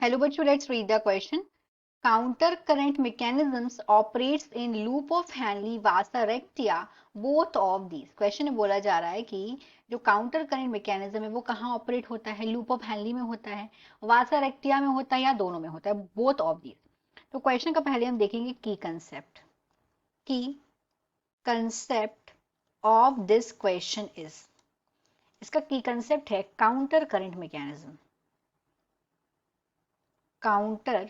Hello बच्चों, let's read the question. Counter current mechanisms operates in loop of Henle, Vasarectia, both of these. Question में बोला जा रहा है कि जो काउंटर करंट मैकेनिज्म है वो कहाँ ऑपरेट होता है, लूप ऑफ हेनली में होता है, वासारेक्टिया में होता है या दोनों में होता है, बोथ ऑफ दीज. तो क्वेश्चन का पहले हम देखेंगे की concept of this question is. इसका की कंसेप्ट है counter current mechanism. Counter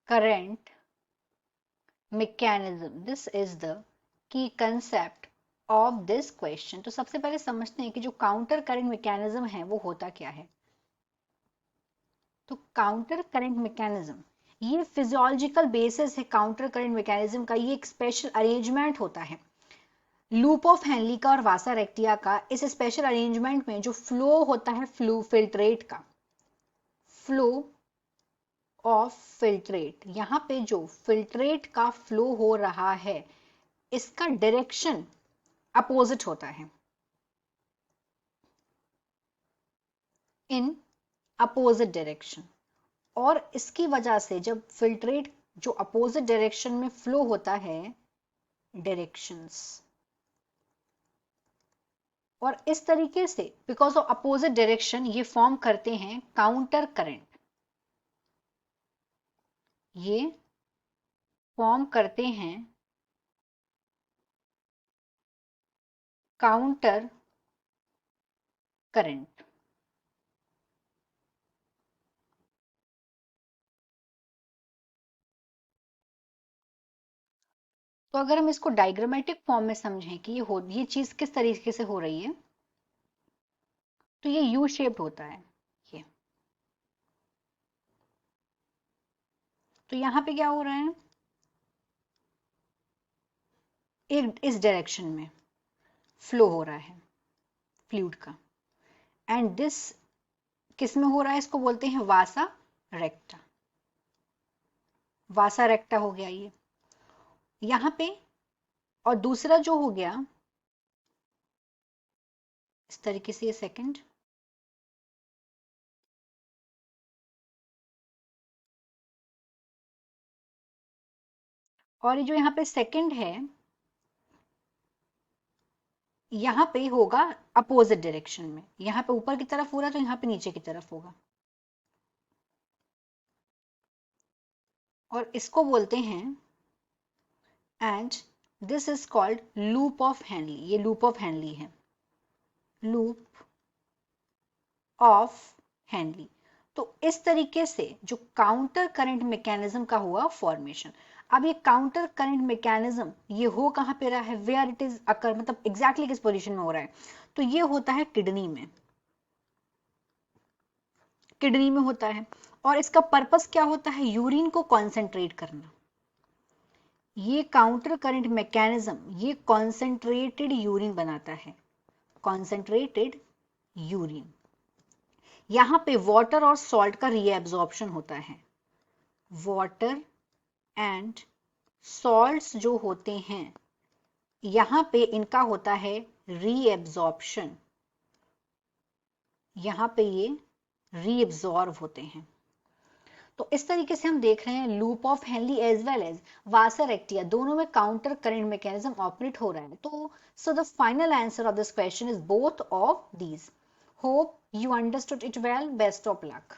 current mechanism, this is the key concept of this question. तो सबसे पहले समझते हैं कि जो काउंटर करंट मैकेनिज्म है वो होता क्या है. तो काउंटर करंट मैकेनिज्म ये फिजियोलॉजिकल बेसिस है काउंटर करंट मैकेनिज्म का. ये एक स्पेशल अरेंजमेंट होता है लूप ऑफ हेनली का और वासारेक्टिया का. इस स्पेशल अरेंजमेंट में जो फ्लो होता है फ्लो फिल्ट्रेट का, फ्लो ऑफ फिल्ट्रेट, यहां पे जो फिल्ट्रेट का फ्लो हो रहा है इसका डायरेक्शन अपोजिट होता है, इन अपोजिट डायरेक्शन. और इसकी वजह से जब फिल्ट्रेट जो अपोजिट डायरेक्शन में फ्लो होता है, डायरेक्शंस, और इस तरीके से बिकॉज ऑफ अपोजिट डायरेक्शन ये फॉर्म करते हैं काउंटर करंट. ये फॉर्म करते हैं काउंटर करंट. तो अगर हम इसको डायग्रामेटिक फॉर्म में समझें कि ये चीज किस तरीके से हो रही है, तो ये यू शेप्ड होता है ये. तो यहां पे क्या हो रहा है, एक इस डायरेक्शन में फ्लो हो रहा है फ्लूइड का, एंड दिस किस में हो रहा है, इसको बोलते हैं वासा रेक्टा. वासा रेक्टा हो गया ये यहां पे. और दूसरा जो हो गया इस तरीके से, ये सेकंड, और ये जो यहाँ पे सेकंड है यहाँ पे होगा अपोजिट डायरेक्शन में. यहाँ पे ऊपर की तरफ हो रहा है तो यहाँ पे नीचे की तरफ होगा. और इसको बोलते हैं, and this is called loop of Henley. ये लूप ऑफ हेनली है, लूप ऑफ हेनली. तो इस तरीके से जो काउंटर करंट मैकेनिज्म का हुआ फॉर्मेशन. अब ये काउंटर करंट मैकेनिज्म ये हो कहां पे रहा है, वेयर इट इज अकर, मतलब एग्जैक्टली किस पोजीशन में हो रहा है. तो ये होता है किडनी में, किडनी में होता है. और इसका पर्पस क्या होता है, यूरिन को कॉन्सेंट्रेट करना. ये काउंटर करंट मैकेनिज्म ये कॉन्सेंट्रेटेड यूरिन बनाता है, कॉन्सेंट्रेटेड यूरिन. यहां पे वाटर और सॉल्ट का रीएब्जॉर्प्शन होता है. वाटर एंड सॉल्ट्स जो होते हैं यहां पे इनका होता है रीएब्जॉर्प्शन. यहां पे ये रीएब्जॉर्ब होते हैं. तो इस तरीके से हम देख रहे हैं loop of Henle as well as vasa recta दोनों में काउंटर करंट मैकेनिज्म ऑपरेट हो रहा है. तो so the final answer of this question is both of these. Hope you understood it well. Best of luck.